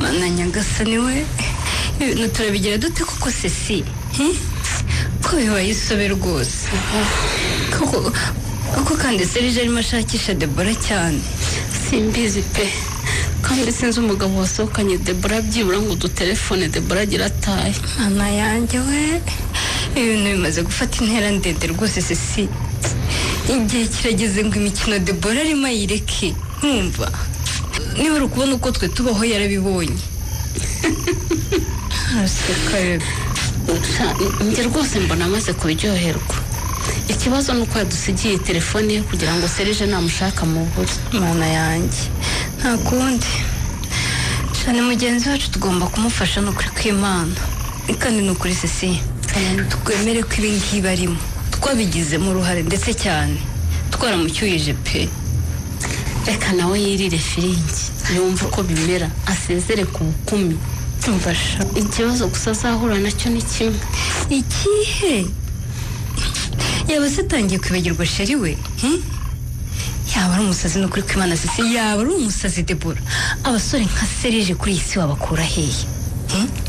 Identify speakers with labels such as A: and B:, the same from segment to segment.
A: Mana nyagasani we, ibintu turabigira dute koko Ceci? Ko bibaye isobe rwose. Koko kandi Serge arimo ashakisha Deborah cyane.
B: Simbizi pe. Kandi sinzi umugabo wasohokanye Deborah byibura ngo dutelefone Deborah agira ataye.
A: Mana yanjye we, ibintu bimaze gufata intera ndende rwose Ceci. Igihe kirageze ngo imikino Deborah arimo ayireke. Nkumva niba uri kubona uko twe tubaho yarabibonye. Aseka
B: njye rwose mbona amaze kubiryoherwa. Ikibazo nuko yadusigiye telefone ye kugira ngo Serge namushaka mu buri.
A: Mana yanjye nta kundi cyane mugenzi wacu tugomba kumufasha no kuri kw'Imana kandi no kuri Ceci twemere ko ibi ngibi arimo twabigizemo uruhare ndetse cyane twaramucyuyije pe.
B: Reka nawe yirire firingi yumva uko bimera asezere ku bukumi.
A: Mfasha
B: ikibazo gusa azahura nacyo ni kimwe.
A: Ikihe? Yaba sitangiye kwibagirwa sheri we? Yaba ari umusazi no kuri kw'Imana Ceci, yaba ari umusazi Deborah. Abasore nka Serge kuri iyi si wabakura hehe?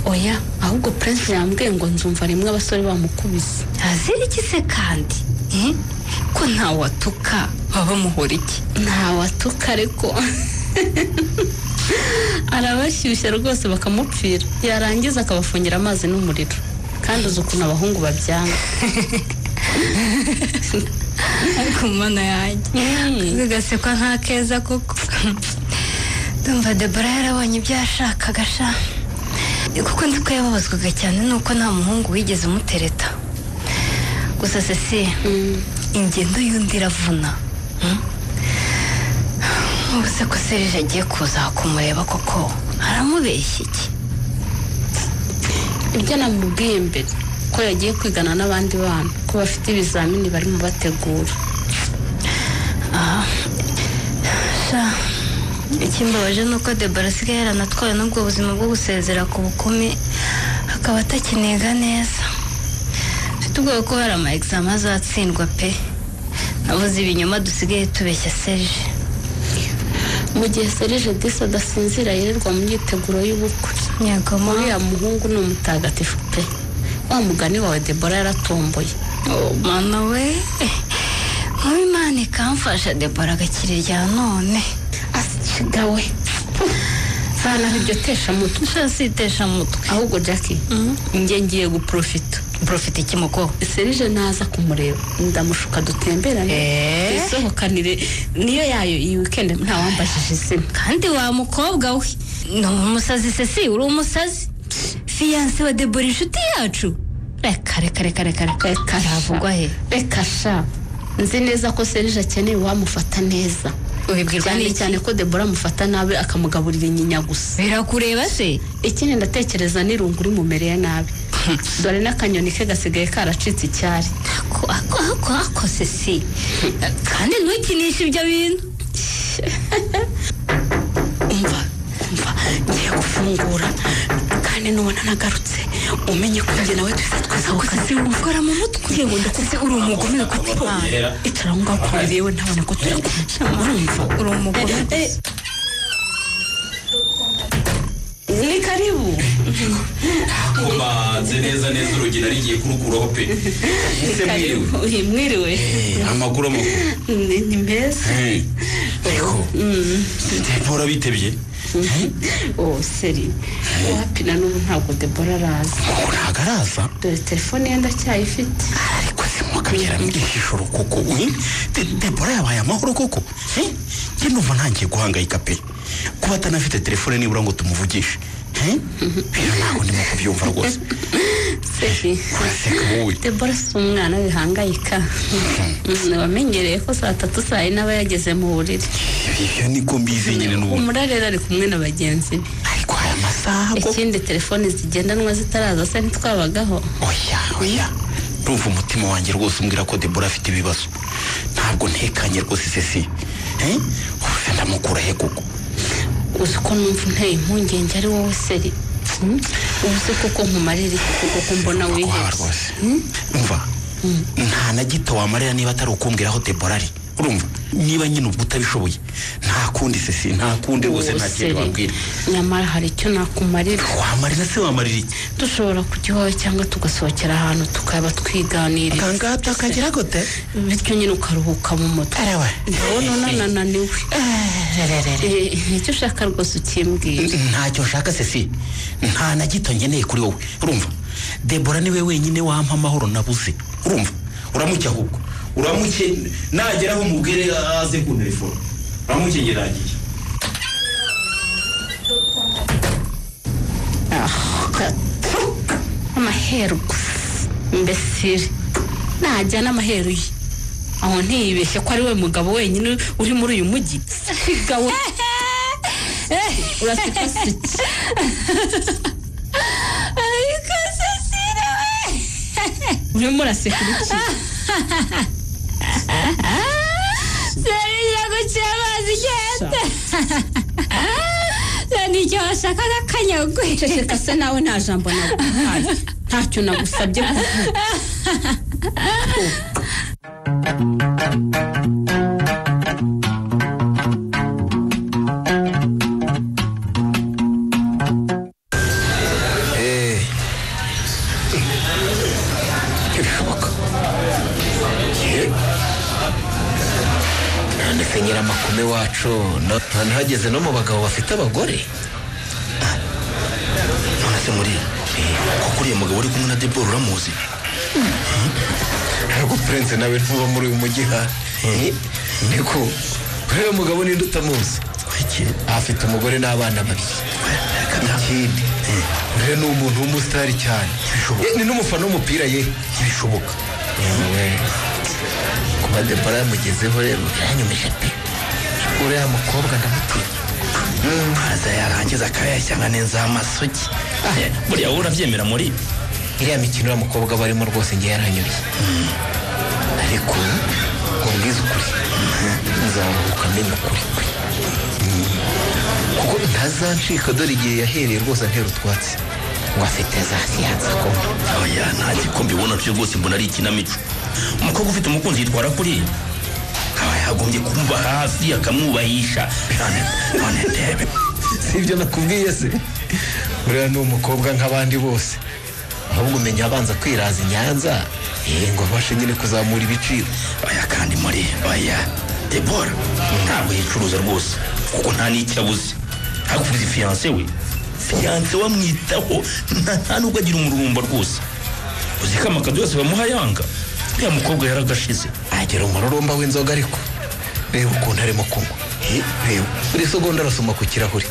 B: Oya ahubwo Prince yambwiye ngo nzumva rimwe abasore bamukubise.
A: Azira iki se kandi? Ko nta watuka baba muhora iki?
B: Nta watuka ariko arabashyushya rwose bakamupfira yarangiza akabafungira amazi n'umuriro kandi uzi ukuntu abahungu babyanga.
A: Ariko Mana yanjye bigasekwa nta keza koko. Ndumva Deborah yarabonye ibyo yashakaga sha, kuko nzi ko yababazwaga cyane nuko nta muhungu wigeze umutereta. Gusa Ceci ingendo y'undi iravuna. Ubuse ko Serge agiye kuza kumureba koko aramubeshya iki?
B: Ibyo namubwiye mbere ko yagiye kwigana n'abandi bana ko bafite ibizamini bari mu bategura.
A: Ikimbabaje nuko Deborah asigaye yaranatwaye n'ubwo buzima bwo gusezera ku bukumi akaba atakiniga neza. Mfite ubwoba ko hari ama examen azatsindwa pe. Nabuze ibinyoma dusigaye tubeshya Serge.
B: Mu gihe Serge disa adasinzira yirirwa mu myiteguro y'ubukwe.
A: Nyagoma
B: uriya muhungu ni umutagatifu pe. Wa mugani wawe Deborah yaratomboye.
A: Mana we, Imana ikamfasha Deborah agakirira none.
B: Asigawe sana ibyo tesha mutwe.
A: Shasitesha mutwe.
B: Ahubwo Jackie ngiye guprofita.
A: Profite kimuko
B: Serge naza kumureba ndamushuka dutemberane isohokanire niyo yayo iyi weekend nta wambashije izina.
A: Kandi wa mukobwa we no umusazi Ceci, uri umusazi fiance wa Deborah inshuti yacu. Reka ravugwa he?
B: Reka sha nzi neza ko Serge akeneye wamufata neza.
A: Ubibwirwa n'iki?
B: Cyane ko Deborah amufata nabi akamugaburira inyinya gusa.
A: Birakureba se?
B: Ikindi ndatekereza n'irungu uri mumereye nabi. Dore n'akanyoni ke gasigaye karacitse icyari.
A: Ako Ceci kandi ntukinisha ibyo bintu.
B: Umva ngiye gufungura kandi nubona nagarutse umenye ko njye nawe twifatwaza
A: ko Ceci ukora mu mutwe ngo ndakuse uri umugome kutima.
B: Itara ngo akuriwe ntabone ko turakumva. Urumva
A: uri umugome.
B: Ni karibu.
C: Kumanze neza urugina rigiye kurukuraho pe.
B: Ese mwiriwe.
C: Amakuru
B: ni mbese.
C: Ariko Deborah bitebye.
B: Seri wapina n'ubu ntabwo Deborah araza.
C: Ntabwo araza?
B: Dore telefone ye ndacyayifite.
C: Ariko simukagera mw'ishoro koko. Deborah yabaye amahoro koko. Njye numva ntangiye guhangayika pe. Kuba atanafite telefone nibura ngo tumuvugishe. Ntabwo ndimo kubyumva rwose.
B: Seri Deborah si umwana wihangayika. Wamenyereye ko saa 3 saa 4 aba yageze mu buriri.
C: Ibyo niko mbizi nyine n'ubu.
B: Umurarera ari kumwe na bagenzi be.
C: Ariko aya masaha ko
B: ikindi telefone zigendanwa zitaraza se ntitwabagaho.
C: Oya ndumva umutima wanjye rwose umbwira ko Deborah afite ibibazo. Ntabwo ntekanye rwose Ceci. Ufite ndamukura he koko?
B: Uzi ko numva nteye impungenge ari wowe Seri. Uzi koko nkumarira kuko mbona wihebye.
C: Umva nta na gito wamarira niba atari ukumbwira aho Deborah ari. urumva niba nyine ubwo utabishoboye nta kundi se nta kundi rwose nta kintu wabwira
B: nyamara hari icyo nakumarira
C: wamarira se wamarira iki
B: dushobora kujyaho cyangwa tugasohokera ahantu tukaba twiganirira
C: kangata akagira gute
B: bityo nyine ukaruhuka mu mutwe ndabona nananiwe icyo ushaka rwose ukimbwira
C: ntacyo nshaka se nta na gito ngeneye kuri wowe urumva Debora niwe wenyine wampa amahoro nabuze urumva uramuke ahubwo uramuke nageraho mubwire aze ku telefone uramuke ngeragiye
B: amaheru mbese najya n'amaheru ye aho ntiyibeshye ko ari we mugabo wenyine uri muri uyu mujyi sigawe uraseka siki
A: ariko Cecile we
B: urimo uraseka iki
A: Serija guciye amazi igenda nicyo washaka n'akanyagwe
B: ceceka se nawe nta jambo naguhaye ntacyo nagusabye kuvuga
D: Nyira makume wacu none hageze no mu bagabo bafite abagore
C: none se muri ko kuriye mugabo uri kumwe na Debora uramuzi
D: ntabwo Prince nawe ntuba muri uyu mujyi niko uriya mugabo ninde utamuzi afite umugore n'abana babiri ikindi uriya ni umuntu w'umusitari cyane ni n'umufana w'umupira ye
C: ibishoboka
D: kuba Debora yamugezeho rero yaranyumeje pe uriya mukobwa ndamutinya
C: haza yarangiza akayashyanga neza amasugi buriya wowe urabyemera muri
D: iriya mikino uriya mukobwa barimo rwose ngiye yaranyuriye ariko nkubwiza ukuri nzaruhuka menya ukuri kwe kuko ntazancika dore igihe yahereye rwose antera utwatsi ngo afite za siyansa akoma
C: oya nta gikombe ubona cyo rwose mbona ari ikinamico umukobwa ufite umukunzi yitwara kuri yagombye kumva hafi akamwubahisha none ndebe
D: sibyo nakubwiye se uriya ni umukobwa nk'abandi bose ahubwo umenya abanza kwiraza Nyanza ngo abashe nyine kuzamura ibiciro
C: oya kandi muri oya Debora ntabwo yicuruza rwose kuko nta n'icyo abuze hakuvuze fiancé we fiancé wamwitaho nta nubwo agira umururumba rwose uzi ko amakado yose bamuha yanga uriya mukobwa yaragashize
D: agira umururumba w'inzoga ariko reba ukuntu arimo kunywa reba buri segonda arasoma ku kirahuri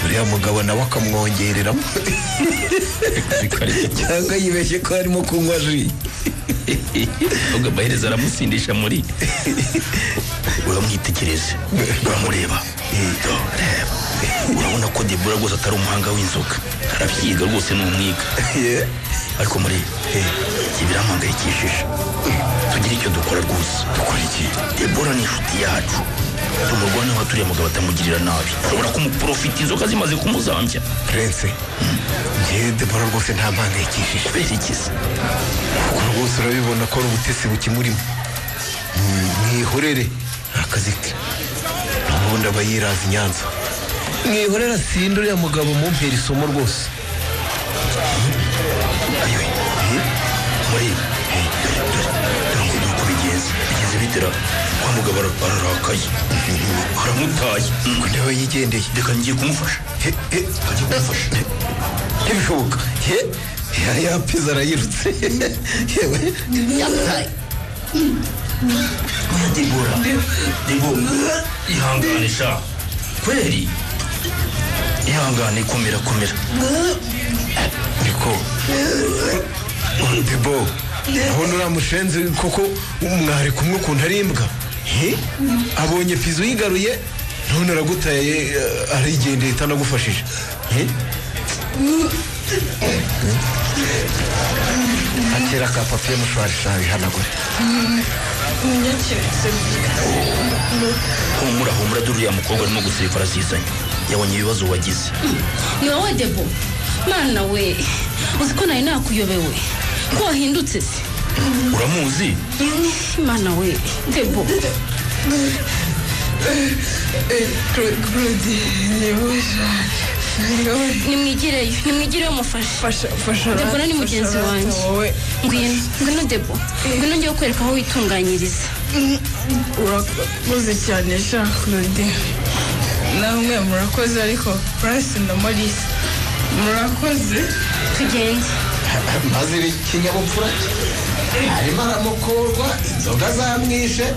D: uriya mugabo nawe akamwongereramo cyangwa yibeshye ko arimo kunywa ji
C: ubwo amaherezo aramusindisha muri uramwitegereze uramureba reba urabona ko Debora rwose atari umuhanga w'inzoga arabyiga rwose ni umwiga ariko muri birampangayikishije tugire icyo dukora rwose dukora iki Debora ni inshuti yacu tumurwane nka turiya mugabo atamugirira nabi ushobora kumuprofita inzoga zimaze kumuzambya
D: Prince njyewe Debora rwose nta mpangayikishije
C: kubera iki se
D: kuko rwose urabibona ko ari ubutesi bukimurimo mwihorere akazi ke ubundi aba yiraza Nyanza mwihorere asinde uriya mugabo mumpera isomo rwose
C: ayo muri dore uko bigeze bitera kwa mugabo ararakaye aramutaye
D: ngo nawe yigendeye
C: reka ngiye kumufasha
D: ntibishoboka yapiza arayirutse yewe
C: yataye oya Debora ihangane sha kweri ihangane komera
D: niko Debo abona uriya mushenzi koko mwari kumwe ukuntu ari imbwa abonye pizo yigaruye none aragutaye arigendeye itanagufashije akera ka papiye mushwari shabi hanagure
C: humura dore uriya mukobwa arimo gusirika arazizanye yabonye ibibazo wagize
B: ni wowe Debo mana we uzi ko nari nakuyobewe ko wahindutse se
C: uramuzi
B: mana we Debo
A: nimwigireyo mufashe Debo ni mugenzi wanjye ngwino Debo ngwino ngiye kwereka aho witunganyiriza
E: urakoze cyane Claude namwe murakoze ariko Prince na Maurice murakoze
A: tugende
D: maze ikinyabupfura arimo aramukorwa inzoga zamwishe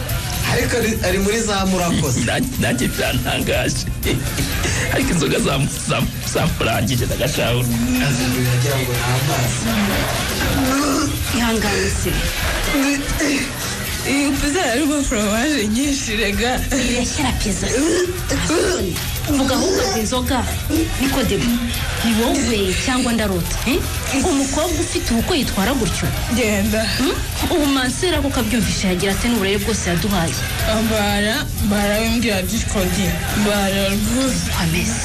D: ariko ari muri za murakoze
C: nanjye byantangaje ariko inzoga zamurangije n'agashahura
D: yagira ngo n'amazi
A: ihangane se
E: iyi pizza harimo foromaje nyinshi rega
A: yashyira pizza mvuga ahubwo inzoga niko Debo ni wowe cyangwa ndarota umukobwa ufite ubukwe yitwara gutyo
E: genda
A: ubu mansera ko kabyumvisha yagira ati n'uburere bwose yaduhaye
E: barawimbwira Claude rwose
A: ameze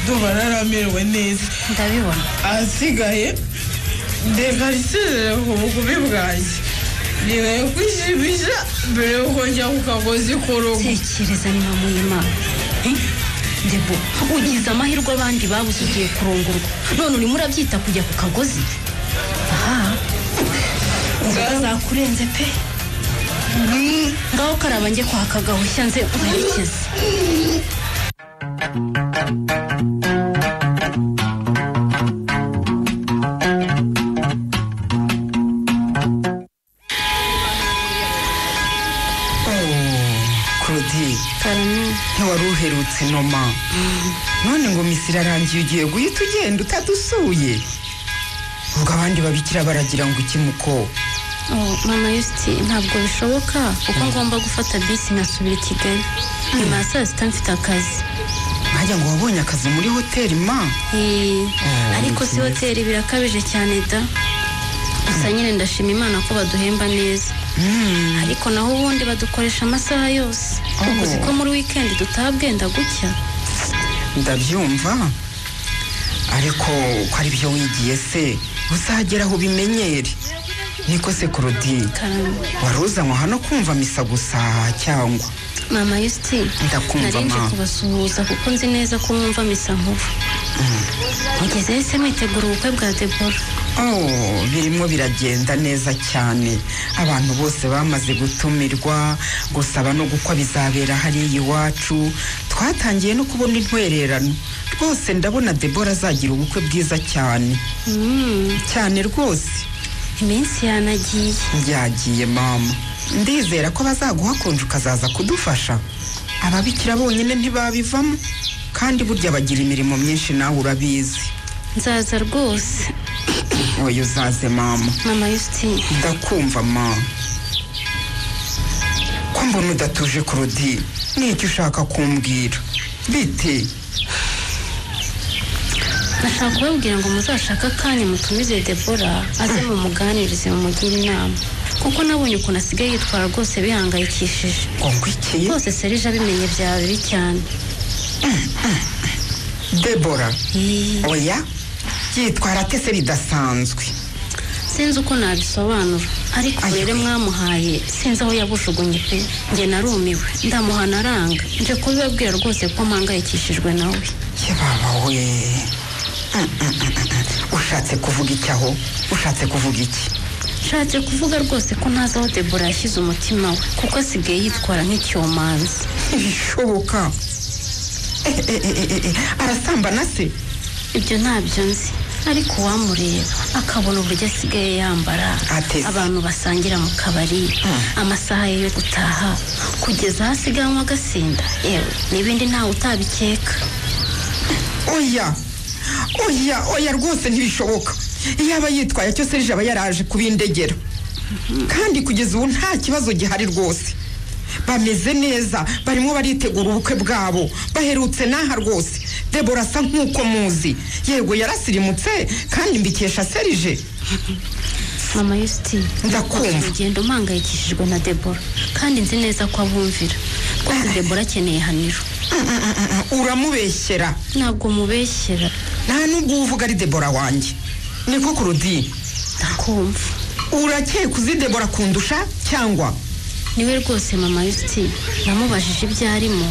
E: ndumva naramerewe neza
A: ndabibona
E: asigaye ndeka risezera ku bugumi bwanjye niwe kwishimisha mbere yuko njya ku kagozi k'urugo
A: tekereza ni mama y'Imana Debo ugize amahirwe abandi babuze ugiye kurongorwa none urimo urabyita kujya ku kagozi aha zakurenze pe ngaho karaba njye kwa kagahushya nze uherekeze
F: ntiwari uherutse inoma none ngo misi irarangiye ugiye guhita ugenda utadusuye ubwo abandi babikira baragira ngo ikimuko
A: mama Yusti ntabwo bishoboka kuko ngomba gufata bisi nkasubira i Kigali nyuma ya saa sita mfite akazi
F: nkajya ngo wabonye akazi muri hoteli ma
A: ariko si hoteli birakabije cyane da gusa nyine ndashima Imana ko baduhemba neza ariko naho ubundi badukoresha amasaha yose uzi ko muri weekend dutaha bwenda gucya
F: ndabyumva ariko ko ari byo wigiye se uzagera aho bimenyere niko se Claude waruzanywa hano kumva misa gusa cyangwa
A: mama Yusti
F: ndakumva
A: nje kubasuhuza kuko nzi neza ko mwumva misa nkuru mugeze se mwitegura ubukwe bwa Debora
F: birimo biragenda neza cyane abantu bose bamaze gutumirwa gusaba no gukwa bizabera hariya iwacu twatangiye no kubona intwererano rwose ndabona Debora azagira ubukwe bwiza cyane cyane rwose
A: iminsi yanagiye
F: yagiye mama ndizera ko bazaguha konje ukazaza kudufasha ababikira bonyine ntibabivamo kandi burya bagira imirimo myinshi nawe urabizi
A: nzaza rwose
F: oya uzaze mama
A: Yusti
F: ndakumva mama ko mbona udatuje Claude n'icyo ushaka kumbwira bite
A: nashaka kubabwira ngo muzashaka akanya mutumize Debora aze mu muganirize mumugire inama kuko nabonye ukuntu asigaye yitwara rwose bihangayikishije
F: ngo ngwikiye
A: rwose Serije abimenye byaba bibi cyane
F: Debora oya yitwara atese bidasanzwe
A: sinzi uko nabisobanura ariko rero mwamuhaye sinzi aho yabujugunye pe njye narumiwe ndamuhana aranga nje kubibabwira rwose ko mpangayikishijwe nawe
F: baba we ushatse kuvuga iki aho ushatse kuvuga iki
A: nshatse kuvuga rwose ko ntazi aho Debora yashyize umutima we kuko asigaye yitwara nk'icyomanzi
F: bishoboka arasambana se
A: ibyo ntabyo nzi ariko uwamureba akabona uburyo asigaye yambara abantu basangira mu kabari amasaha ye yo gutaha kugeza aho asiganwa agasinda yewe n'ibindi ntawe utabikeka
F: oya rwose ntibishoboka iyo aba yitwaye cyo Serije aba yaraje kubindegera kandi kugeza ubu nta kibazo gihari rwose bameze neza barimo baritegura ubukwe bwabo baherutse n'aha rwose Debora asa nk'uko muzi yego yarasirimutse kandi mbikesha Serije
A: mama Yusti
F: ndakumva
A: ugenda umpangayikishijwe na Debora kandi nzi neza ko abumvira rwose Debora akeneye haniro
F: uramubeshyera
A: ntabwo mubeshyera
F: nta nubwo uvuga ari Debora wanjye niko Claude
A: ndakumva
F: urakeye kuzi Debora kundusha cyangwa
B: niwe rwose mama Yusti namubajije ibyo arimo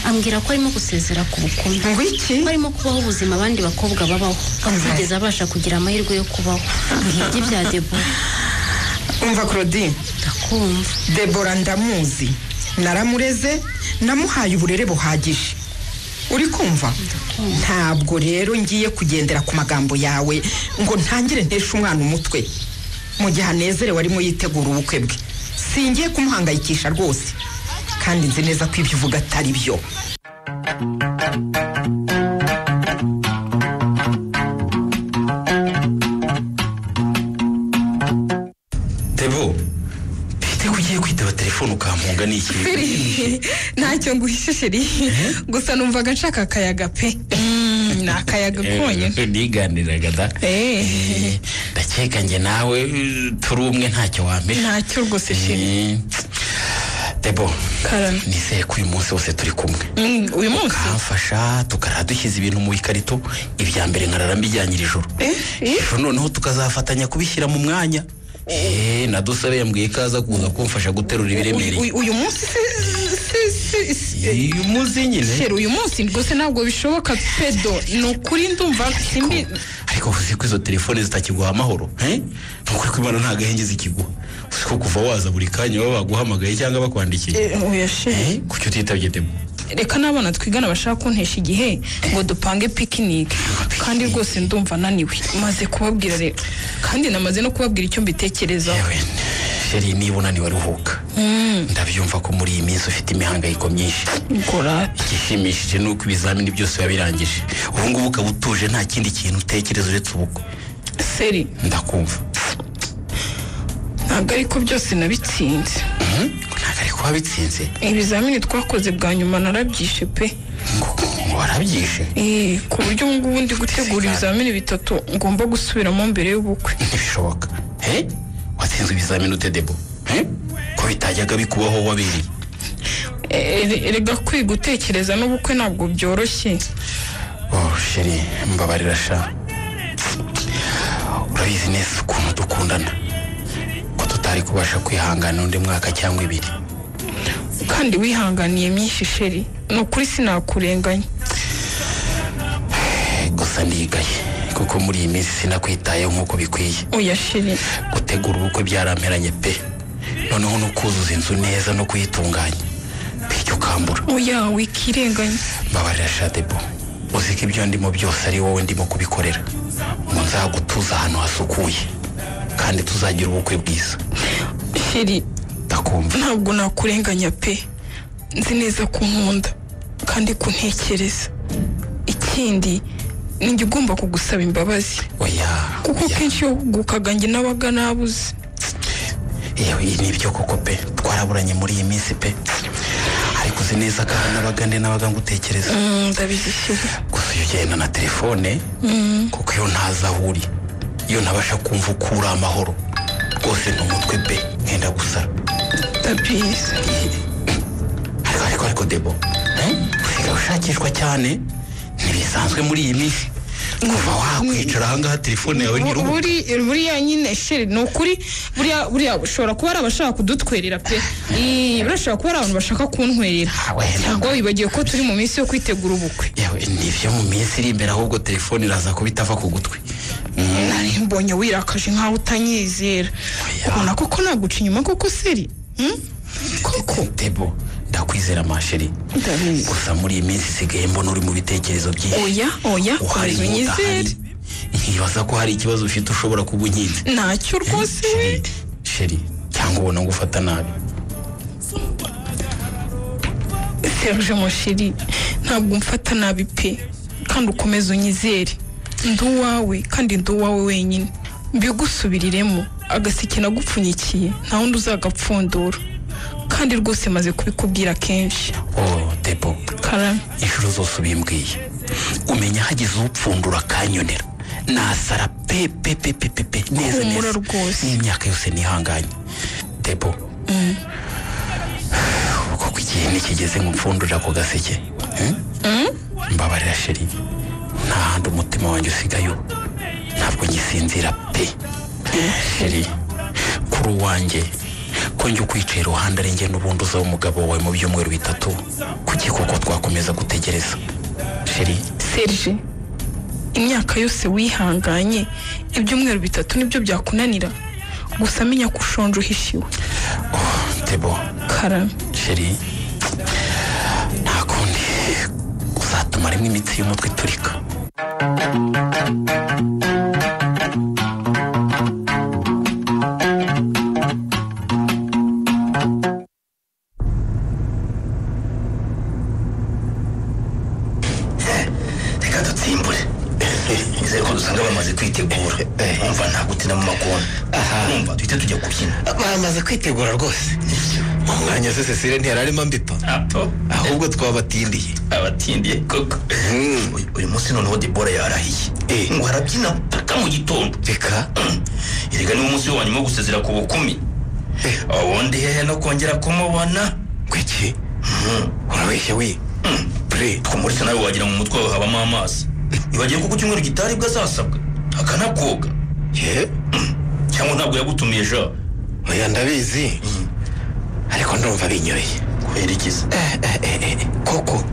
B: ambwira ko arimo gusezera ku bukumi
F: ngo iki
B: ko arimo kubaho ubuzima abandi bakobwa babaho atigeze abasha kugira amahirwe yo kubaho nk'ibyo bya Debora.
F: umva Claudine
B: ndakumva.
F: Debora ndamuzi naramureze namuhaye uburere buhagije uri kumva ntabwo rero ngiye kugendera ku magambo yawe ngo ntangire nteshe umwana umutwe mu gihe anezerewe arimo yitegura ubukwe bwe singiye kumuhangayikisha rwose kandi nzi neza ko ibyo uvuga atari byo.
C: Debo bite kugiye kwitaba telefone ukampunga n'iki
E: ntacyo nguhishe sheri gusa numvaga nshaka akayaga pe ni akayaga konyine
C: niganiraga da ndakeka njye nawe turi umwe ntacyo wampisha
E: ntacyo rwose sheri.
C: Debo
E: Karame
C: nizeye ko uyu munsi wose turi kumwe
E: uyu munsi
C: ukamfasha tukarara dushyize ibintu mu ikarito ibya mbere nkarara mbijyanyira ijoro ejo noneho tukazafatanya kubishyira mu mwanya nadusabe yambwiye ko aza kuza kumfasha guterura ibiremereye
E: uyu munsi
C: uyu munsi nyine
E: sheri uyu munsi rwose ntabwo bishoboka pedo ni ukuri ndumva simbi
C: ariko uzi ko izo telefone zitakiguha amahoro nukuri ko Imana nta gahenge zikiguha uzi ko kuva waza buri kanya baba baguhamagaye cyangwa bakwandikiye
E: oya sheri
C: kuki utitabye Debo
E: reka n'abana twigana bashaka kuntesha igihe ngo dupange pikinike kandi rwose ndumva naniwe maze kubabwira rero kandi namaze no kubabwira icyo mbitekerezaho.
C: sheri niba unaniwe ruhuka ndabyumva ko muri iyi minsi ufite imihangayiko myinshi igishimishije ni uko ibizamini byose biba birangije ubu ngubu ukaba utuje nta kindi kintu utekereza uretse ubukwe.
E: Seri
C: ndakumva
E: ntabwo ariko byose nabitsinze
C: ntabwo ariko wabitsinze
E: ibizamini twakoze bwa nyuma narabyishe pe
C: warabyishe
E: ku buryo ngubu ndi gutegura ibizamini 3 ngomba gusubiramo mbere y'ubukwe.
C: ntibishoboka watsinzwe ibizamini ute Debo ko bitajyaga bikubaho wabiriye
E: erega kwiga utekereza n'ubukwe ntabwo byoroshye.
C: sheri mbabarira sha urabizi neza ukuntu dukundana ko tutari kubasha kwihangana undi mwaka cyangwa ibiri
E: kandi wihanganiye myinshi sheri ni ukuri sinakurenganya
C: gusa ndigaye kuko muri iyi minsi sinakwitayeho nk'uko bikwiye.
E: oya sheri
C: gutegura ubukwe byaramperanye pe noneho no kuzuza inzu neza no kuyitunganya bityo ukambura.
E: oya wikirenganya.
C: mbabarira sha Debo uzi ko ibyo ndimo byose ari wowe ndimo kubikorera ngo nzagutuza ahantu hasukuye kandi tuzagira ubukwe bwiza.
E: sheri
C: ndakumva
E: ntabwo nakurenganya pe nzi neza ko nkunda kandi kuntekereza ikindi ninjye ugomba kugusaba imbabazi kuko kenshi iyo hugukaga njye nabaga nabuze.
C: yewe nibyo koko pe twaraburanye muri iyi minsi pe ariko uzi neza ko nabaga ngutekereza.
E: ndabizi sheri
C: gusa iyo ugenda na telefone kuko iyo ntazi aho uri iyo ntabasha kumva uko uri amahoro rwose n'umutwe pe nkenda gusara.
E: ndabizi
C: ariko Debo usigaye ushakishwa cyane ntibisanzwe muri iyi minsi kuva wakwicara ahangaha telefone yawe ntiruhuka.
E: buriya nyine sheri ni ukuri buriya ushobora kuba ari abashaka kudutwerera pe burashobora kuba ari abantu bashaka kuntwerera cyangwa wibagiwe ko turi mu minsi yo kwitegura ubukwe.
C: yewe nibyo mu minsi iri imbere ahubwo telefone iraza kuba itava ku gutwi.
E: mbonye wirakaje nkaho utanyizera ubona koko naguca inyuma koko seri
C: koko Debo ndakwizera masheri gusa muri iyi minsi isigaye mbona uri mu bitekerezo byinshi.
E: oya unyizere
C: nkibaza ko hari ikibazo ufite ushobora kuba unkinze.
E: ntacyo rwose we
C: sheri cyangwa ubona ngo ufata nabi.
E: Serge mosheri ntabwo mfata nabi pe kandi ukomeza unyizere ndi uwawe kandi ndi uwawe wenyine mbigusubiriremo agaseke nagupfunyikiye nta wundi uzagapfundura kandi rwose maze kubikubwira kenshi.
C: Debo
E: Karame
C: inshuro zose ubimbwiye umenya hagize upfundura akanyonera nasara pe neza
E: rwose
C: n'imyaka yose nihanganye Debo kuko igihe nikigeze nk'upfundurira ku gaseke mbabarira sheri nta handi umutima wanjye usigayo ntabwo ngisinzira pe sheri kuri uwanjye ko njye ukwicaye iruhande ari njye n'ubundi uza umugabo wawe mu byumweru bitatu kuki koko twakomeza gutegereza sheri
E: Serge imyaka yose wihanganye ibyumweru bitatu nibyo byakunanira gusa menya ko ushonje uhishiwe
C: Tebo
E: karame
C: sheri nta kundi uzatuma rimwe imitsi y'umutwe iturika
D: kwitegura umva nta gutina mu makona umva duhite tujya kubyina bamaze kwitegura rwose mu mwanya se Cecile ntiyararimo mbipa ahubwo twabatindiye abatindiye koko uyu munsi noneho Debora yarahiye ngo harabyina paka mu gitondo reka erega niwo munsi wa nyuma wo gusezera ku bukumi ubundi hehe no kongera kumubona kwiki urabeshya we pre twumurisa nawe wagira mu mutwe wawe habamo amazi ibagiye kuko cyumweru gitari bwazasabwa akanakoga cyangwa ntabwo yagutumiye ja oya ndabizi ariko ndumva binyoye kwerekeza koko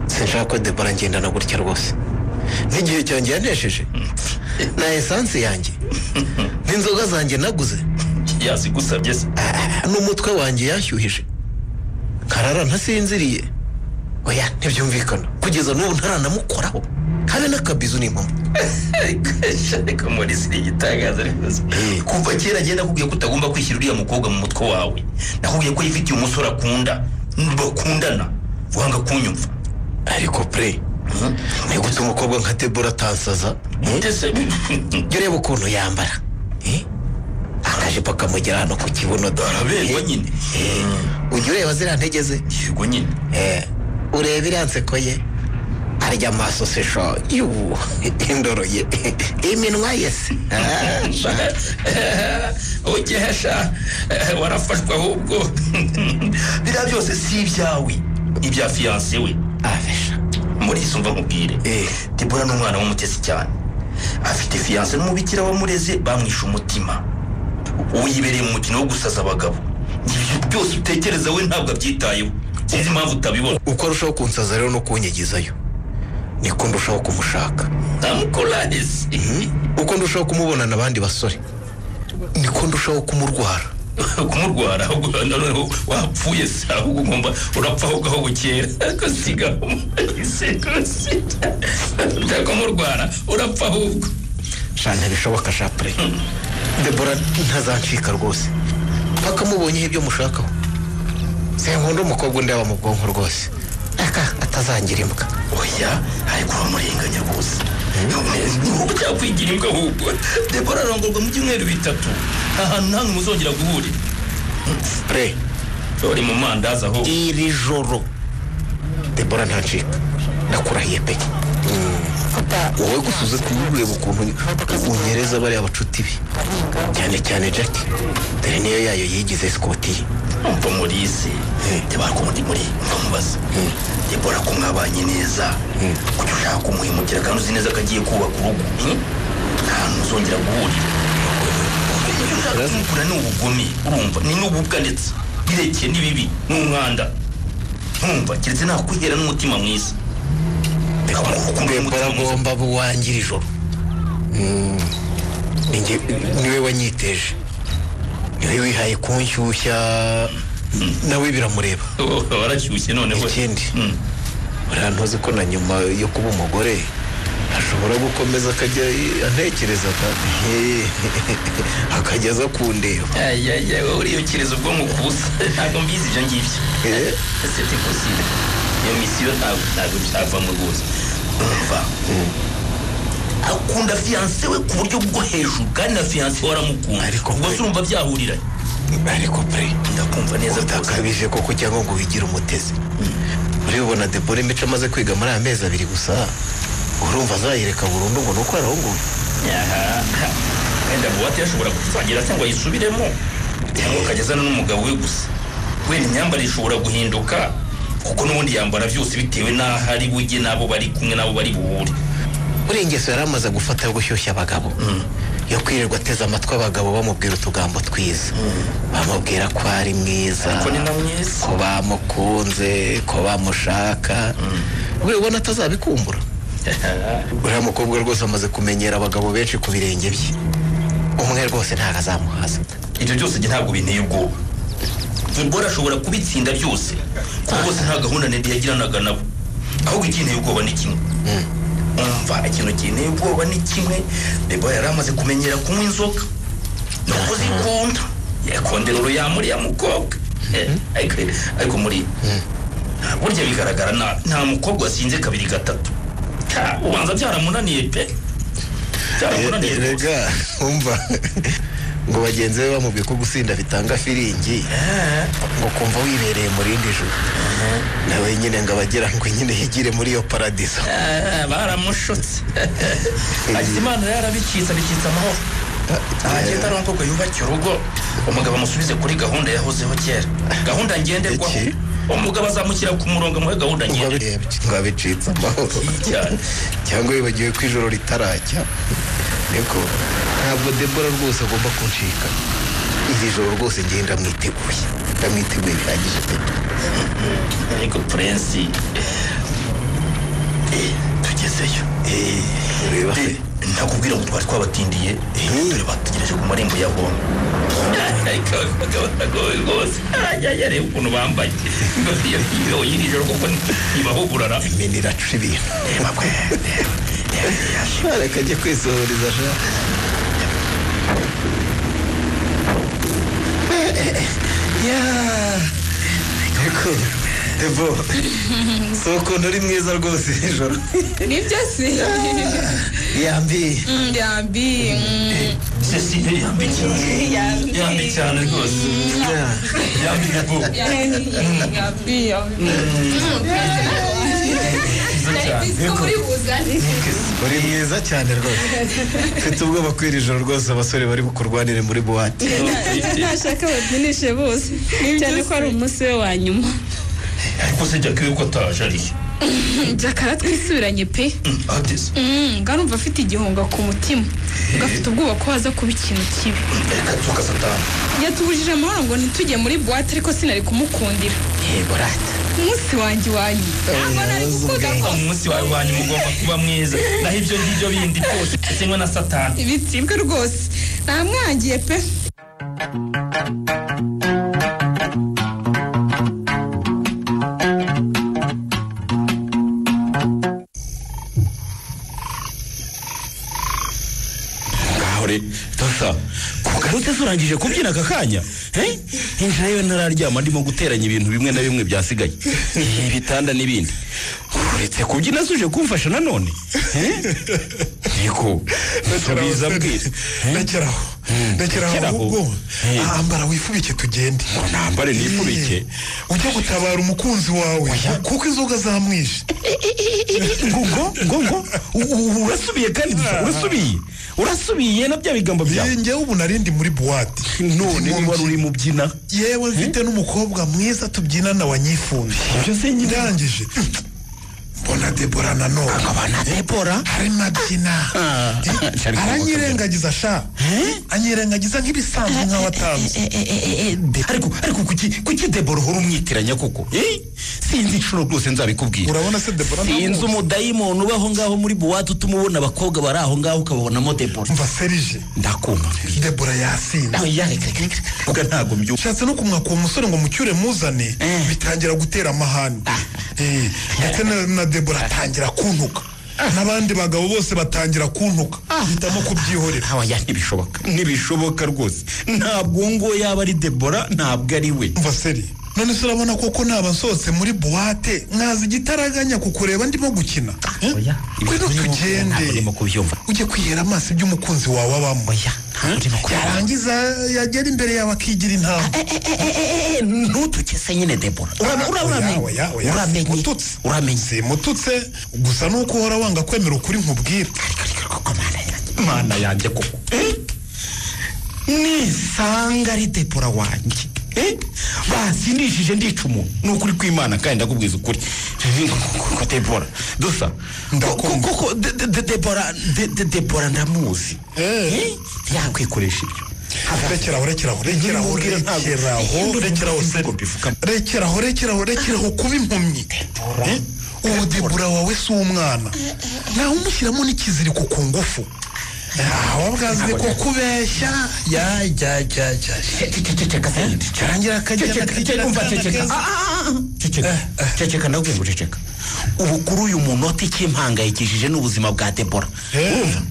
D: sinshaka ko Debora ngendana gutya rwose n'igihe cyanjye yanesheje na esanse yanjye n'inzoga zanjye naguze yazigusabye se n'umutwe wanjye yanshyuhije karara ntasinziriye oya ntibyumvikana kugeza n'ubu ntaranamukoraho habe n'akabizu n'impamo reka muri siri igitangaza rwose kuva kera agenda akubwiye ko utagomba kwishyira uriya mukobwa mu mutwe wawe nakubwiye ko yifitiye umusore akunda bakundana wanga kunyumva ariko pre ni gute umukobwa nka Debora atansaza jya ureba ukuntu yambara akajipo kamugera hano ku kibuno dore nyine ujya ureba ziriya ntege ze yego nyine ureba iriya nseko ye arya amaso se sho indoro ye iminwa ye se ugehesha warafashwe ahubwo biriya byose si ibyawe ibya fiyanse we muri isumva nkubwire Debora n'umwana w'umutesi cyane afite fiyanse n'umubikira wamureze bamwishe umutima uyibereye mu mukino wo gusaza abagabo ibyo byose utekereza we ntabwo abyitayeho sinzi impamvu utabibona uko arushaho kunsaza rero no kunyegezayo niko ndushaho kumushaka namukoranize uko ndushaho kumubona n'abandi basore niko ndushaho kumurwara kumurwara ahubwo wapfuye se ahubwo ngomba urapfa ahubwo aho bukera ariko sigaho ndakumurwara urapfa ahubwo shana bishoboka shapure Debora ntazancika rwose paka mubonyeho ibyo mushakaho senkunda umukobwa undi yaba mu bwonko rwose atazangira imbwa oya ariko uramurenganya rwose nubwo cyakwigira imbwa ahubwo Debora arongorwa mu byumweru bitatu ahantu ntamwe muzongera guhurira pre uri mu mandazi aho iri joro Debora ntancika ndakurahiye pe wowe gusuze kureba ukuntu unyereza bariya bacuti be cyane cyane Jackie dore niyo yayo yigize Scotty umva Maurice Debora ko muri mubaza Debora ko mwabanye neza kuko ushaka kumuhimukira kandi uzi neza ko agiye kubaka urugo nta muzongera guhurira urakura ni ubugome urumva ni n'ububwa ndetse birekeye n'ibibi n'umwanda ntumva keretse nakwihera n'umutima mwiza Debora agomba buwangira ijoro niwe wanyiteje niwe wihaye kunshyushya nawe biramureba warashyushye noneho ikindi uriya ntuzi ko na nyuma yo kuba umugore ashobora gukomeza akajya antekereza akageza kundeba wowe uriyukiriza ubwonko kubusa ntabwo mbizi ibyo ngibyo c'est impossible iyo misiyo ntabwo byavamo rwose umva akunda fiyanse we ku buryo bwo hejuru kandi na fiyanse waramukunda ubwo se urumva byahuriranye ariko pre ndakumva neza utakabije koko cyangwa ngo wigire umutezi uribona Debora imico amaze kwiga muri aya mezi 2 gusa urumva azayireka burundu ngo nuko arongoye wenda buwate yashobora kuzagira cyangwa yisubiremo cyangwa akagezana n'umugabo we gusa wenda imyambarire ishobora guhinduka kuko n'ubundi yambara byose bitewe n'aho ari bujye n'abo bari kumwe n'abo bari buhure uri ingeso yari amaze gufata yo gushyushya abagabo yo kwirirwa ateze amatwi abagabo bamubwira utugambo twiza bamubwira ko ari mwiza
C: ko ni na mwiza
D: ko bamukunze ko bamushaka we ubona atazabikumbura uriya mukobwa rwose amaze kumenyera abagabo benshi ku birenge bye umwe rwose ntabwo azamuhaza
C: ibyo byose njye ntabwo binteye ubwoba Debora ashobora kubitsinda byose kuko bose nta gahunda ndende yagiranaga nabo ahubwo ikinteye ubwoba ni kimwe umva ikintu kinteye ubwoba ni kimwe Debora yari amaze kumenyera kunywa inzoga no kuzikunda yakondera uruyamuri ya mukobwa ariko muri burya bigaragara nta mukobwa wasinze kabiri gatatu ubanza byaramunaniye pe byaramunaniye
D: rega umva ngo bagenzi be bamubwiye ko gusinda bitanga firingi ngo kumva wibereye mu rindi joro nawe nyine ngo abagira ngo nyine yigire muri iyo paradiso
C: baramushutse agize imana yarabikitsa amahoro agenda ari umukobwa yubakiye urugo umugabo amusubize kuri gahunda yahozeho kera gahunda ngenderwaho umugabo azamukira ku murongo muri gahunda ngenderwaho
D: ngo abicitse amahoro cyangwa wibagiwe ko ijoro ritarajya niko ntabwo Debora rwose agomba kuncika iri joro rwose ngenda ndamwiteguye bihagije pe
C: ariko Prince tugezeyo
D: ureba se
C: ntakubwira ngo twari twabatindiye dore bategereje ku marembo ya bombe ariko bagabagoye rwose arajya ukuntu bambaye iyo yiri joro kuko ntibahugurara
D: imini iraca ibintu reka ajye kwisohoreza sha ariko Debo so ukuntu uri mwiza rwose ijoro
E: nibyo se
D: yambi
C: yambi cyane rwose
D: uri mwiza cyane rwose mfite ubwoba ko iri joro rwose abasore bari bukurwanire muri buwate
B: ntashaka babyinishe bose cyane ko ari umunsi we wa nyuma
C: ariko se Jack yuko ataje ariye
E: Jack aratwisubiranye pe ngarumva afite igihunga ku mutima gafite ubwoba ko haza kuba ikintu kibi
C: reka tuka satani
E: yatubujije amahoro ngo ntitujye muri buwate ariko sinari kumukundira
D: yego rata
E: umunsi wanjye ntabwo nari gukunda
C: umunsi wawe wanyu mugomba kuba mwiza naho ibyo ngibyo bindi byose kimwe na satani
E: ibitsibwe rwose namwangiye pe
C: Tosa kugarutse surangije kubyina aka kanya injira yo nararyama ndimo guteranya ibintu bimwe na bimwe byasigaye ibitanda n'ibindi uretse kubyina suje kumfasha nanone niko tubiza bwira
G: ndakeraho ahubwo ambara wifubike tugende
C: nambare nifubike
G: ujye gutabara umukunzi wawe kuko inzoga zamwishe
C: ngo urasubiye kandi urasubiye na bya bigambo byawe
G: njyewe ubu narindi muri buwate
C: none wari uri mu byina
G: yewe mfite n'umukobwa mwiza tubyinana wanyifunze
C: ibyo se
G: ndangije mbona Debora nanone
C: akabana Debora
G: arimo abyina aranyirengagiza sha anyirengagiza nk'ibisanzwe nk'aho atanze
C: ariko kuki Debora uhora umwitiranya koko sinzi inshuro rwose nzabikubwira
G: urabona se Debora
C: sinzi umudayimoni ubaho ngaho muri buwate utuma ubona abakobwa bari aho ngaho ukababonamo Debora
G: mva Serge
C: ndakumva
G: Debora yasinze
C: uga ntabwo mbyumva
G: shatse no kumwaka uwo musore ngo mucyure muzane bitangira gutera amahane ndetse na Debora atangira kuntuka n'abandi bagabo bose batangira kuntuka hitamo kubyihorera
C: ntibishoboka rwose ntabwo ngo yaba ari Debora ntabwo ari we
G: mva Seri none se urabona koko naba nsohotse muri buwate nkaza igitaraganya kukureba ndimo gukina ngwino tugende ujye kwihera amaso iby'umukunzi wawe abamo yarangiza yagera imbere yawe akigira intama
C: ntutukese nyine Debora uramenye
G: simututse gusa nuko uhora wanga kwemera ukuri nkubwira
C: mana yanjye koko nisanga ari Debora wanjye basindishije ndica umuntu ni ukuri kw'Imana kandi ndakubwiza ukuri ko Debora dusa koko Debora ndamuzi yakwikoresha ibyo
G: rekeraho kuba impumyi ubu Debora wawe si umwana nawe umushyiramo n'ikiziriko ku ngufu wabwaze ko kubeshya
C: ceceka ndakubwiye ngo ceceka ubu kuri uyu munota ikimpangayikishije n'ubuzima bwa Debora urumva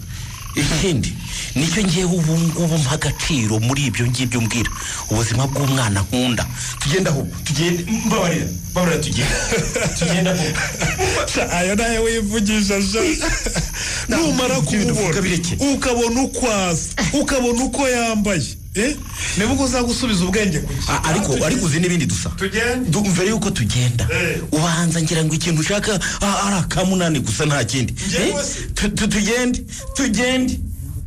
C: ikindi nicyo ngewe ubu ngubu mpa agaciro muri ibyo ngibyo mbwira ubuzima bw'umwana nkunda tugenda aho tugende mbabarira tugenda aho
G: ayo nayo wivugisha numara kumubona ukabona uko asa ukabona uko yambaye nibwo uzagusubiza ubwenge
C: ariko uzi n'ibindi dusa mbere yuko tugenda ubanza ngira ngo ikintu ushaka ari akamunani gusa nta kindi tugende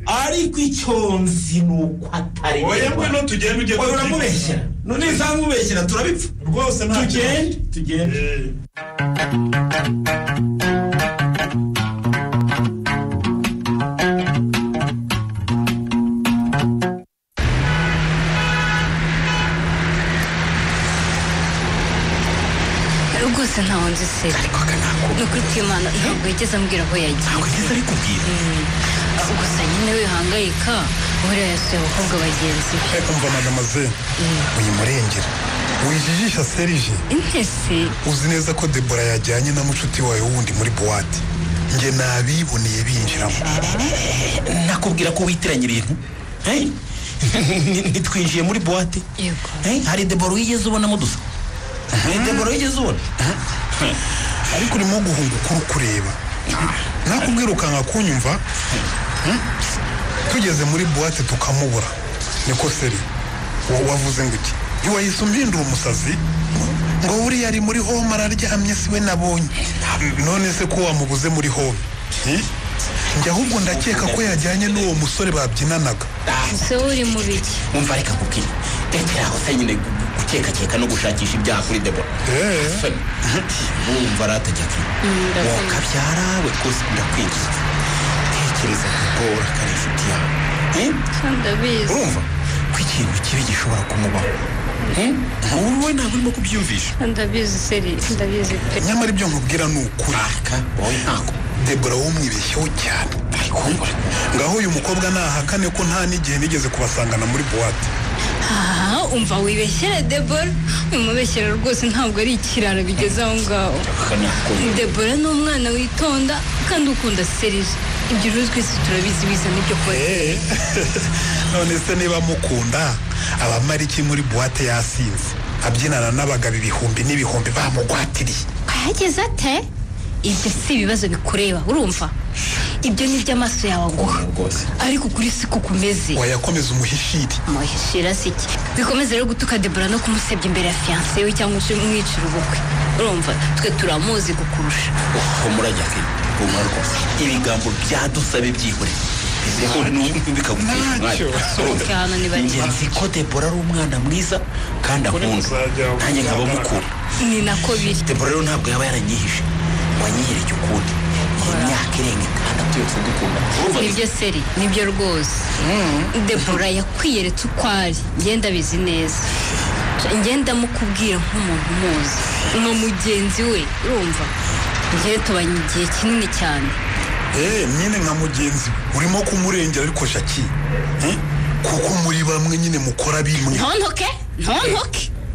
C: ariko icyo nzi ni uko atari
G: ngwino tugende ujye
C: uramubeshyera none izamubeshyera turabipfa
G: rwose nta
C: tugende
A: rwose ntawe nzi se ni ukuri kw'Imana ntabwo yigeze ambwira aho yagiye
C: ntabwo yigeze abikubwira
A: gusa nyine wihangayika buriya yasuye abakobwa bagenzi be
G: umva madamaze uyimurengera wijijisha Serge
A: intese
G: uzi neza ko Debora yajyanye na mucuti wawe wundi muri buwate njye nabiboneye binjiramo
C: nakubwira ko witiranya ibintu ntitwinjiye muri buwate hari Debora wigeze ubonamo dusa Debora wigeze ubona
G: ariko urimo guhunga ukuri kureba nakubwira ukanga kunyumva tugeze muri buwate tukamubura niko Seri wavuze ngo iki ntiwahise umpindura umusazi ngo buriya ari muri home araryamye siwe nabonye none se ko wamubuze muri home njye ahubwo ndakeka ko yajyanye n'uwo musore babyinanaga
A: ese uri mu biki
C: wumva reka kubwira rekeraho se nyine gukeka no gushakisha ibyaha kuri Debora wumva aratajya kure wakabyara we rwose ndakwinjiza tekereza Debora kari inshuti yawe
A: ndabizi
C: urumva ko ikintu kibi gishobora kumubaho wowe ntabwo urimo kubyumvisha
A: ndabizi Seri ndabizi pe
G: nyamara ibyo nkubwira ni ukuri
C: wowe ntabwo
G: Debora wumwibeshyeho cyane ngaho uyu mukobwa nahakane ko nta n'igihe nigeze kubasangana muri buwate
A: umva wibeshyere Debora umubeshyera rwose ntabwo ari ikiraro bigeze aho ngaho Debora ni umwana witonda kandi ukunda Serge ibyo rero twese turabizi bizana ibyo kora
G: none se niba mukunda abamara iki muri buwate yasinze abyinana n'abagabo ibihumbi n'ibihumbi bamugwatiriye
A: yageze ate ibyo si ibibazo bikureba urumva ibyo ni iby'amaso yawe aguha ariko kuri si ko kumeze
G: wayakomeza
A: umuhishira si iki bikomeze rero gutuka Debora no kumusebya imbere ya fiancé we cyangwa se umwicira ubukwe urumva twe turamuzi gukurusha
C: murajya ke rwose ibigambo byadusabe byihore nzi ko Debora ari umwana mwiza kandi akunda nanjye nkaba mukuru
A: ni nako biri
C: Debora rero ntabwo yaba yaranyihishe wanyiyereke ukundi imyaka irenga 6 yose dukunda
A: nibyo Seri nibyo rwose Debora yakwiyeretse uko ari ngenda bizi neza ngenda mukubwira nk'umuntu umuzi nka mugenzi we urumva njye tubanye igihe kinini cyane
G: nyine nka mugenzi urimo kumurengera ariko shaki kuko muri bamwe nyine mukora bimwe